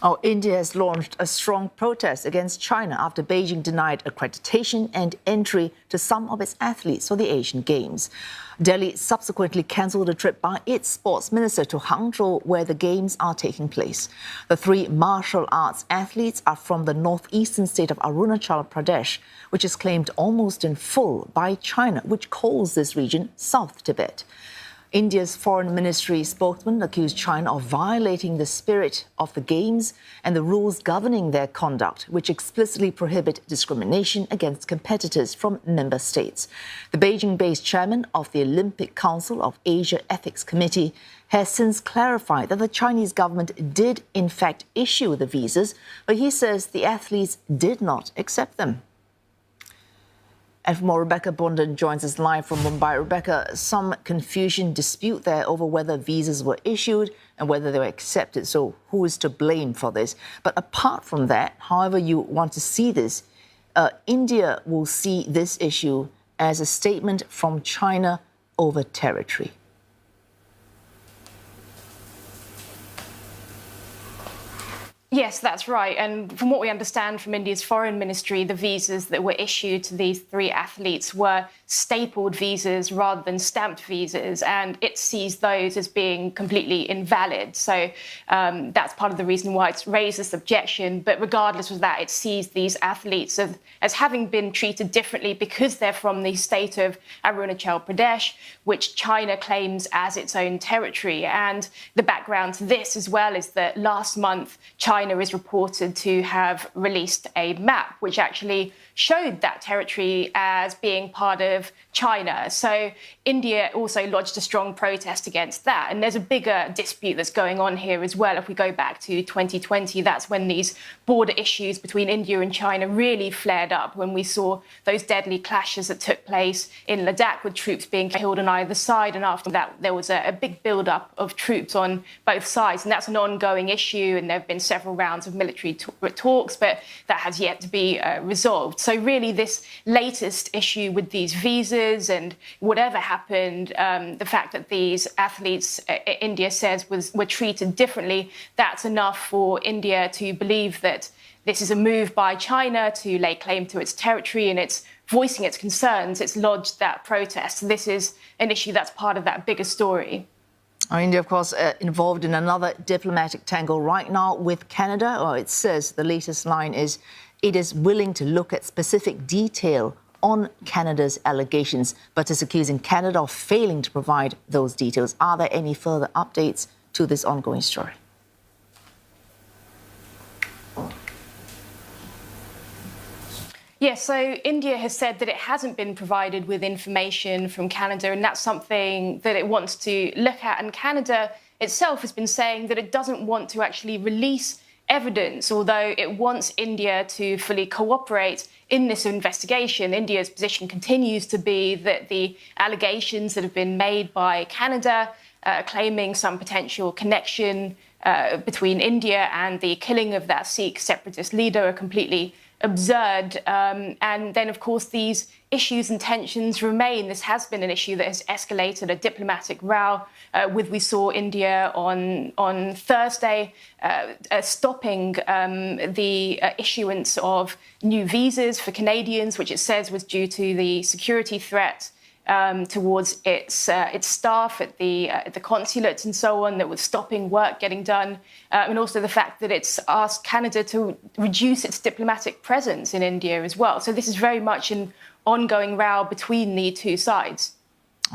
Oh, India has launched a strong protest against China after Beijing denied accreditation and entry to some of its athletes for the Asian Games. Delhi subsequently cancelled a trip by its sports minister to Hangzhou, where the Games are taking place. The three martial arts athletes are from the northeastern state of Arunachal Pradesh, which is claimed almost in full by China, which calls this region South Tibet. India's foreign ministry spokesman accused China of violating the spirit of the Games and the rules governing their conduct, which explicitly prohibit discrimination against competitors from member states. The Beijing-based chairman of the Olympic Council of Asia Ethics Committee has since clarified that the Chinese government did in fact issue the visas, but he says the athletes did not accept them. And for more, Rebecca Bundan joins us live from Mumbai. Rebecca, some confusion, dispute there over whether visas were issued and whether they were accepted. So who is to blame for this? But apart from that, however you want to see this, India will see this issue as a statement from China over territory. Yes, that's right. And from what we understand from India's foreign ministry, the visas that were issued to these three athletes were stapled visas rather than stamped visas, and it sees those as being completely invalid. So that's part of the reason why it's raised this objection. But regardless of that, it sees these athletes as having been treated differently because they're from the state of Arunachal Pradesh, which China claims as its own territory. And the background to this as well is that last month, China is reported to have released a map which actually showed that territory as being part of China. So India also lodged a strong protest against that. And there's a bigger dispute that's going on here as well. If we go back to 2020, that's when these border issues between India and China really flared up, when we saw those deadly clashes that took place in Ladakh with troops being killed on either side. And after that, there was a big build-up of troops on both sides. And that's an ongoing issue. And there have been several rounds of military talks, but that has yet to be resolved. So really, this latest issue with these visas and whatever happened, the fact that these athletes, India says, were treated differently, that's enough for India to believe that this is a move by China to lay claim to its territory, and it's voicing its concerns. It's lodged that protest. This is an issue that's part of that bigger story. India, of course, involved in another diplomatic tangle right now with Canada. Well, it says the latest line is it is willing to look at specific detail on Canada's allegations, but is accusing Canada of failing to provide those details. Are there any further updates to this ongoing story? Yes, so India has said that it hasn't been provided with information from Canada, and that's something that it wants to look at. And Canada itself has been saying that it doesn't want to actually release evidence, although it wants India to fully cooperate in this investigation. India's position continues to be that the allegations that have been made by Canada, claiming some potential connection between India and the killing of that Sikh separatist leader, are completely absurd. And then, of course, these issues and tensions remain. This has been an issue that has escalated a diplomatic row we saw India on Thursday stopping the issuance of new visas for Canadians, which it says was due to the security threat towards its staff at the consulates and so on, that was stopping work getting done, and also the fact that it's asked Canada to reduce its diplomatic presence in India as well. So this is very much an ongoing row between the two sides.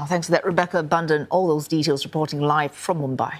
Thanks for that, Rebecca Bundan. All those details reporting live from Mumbai.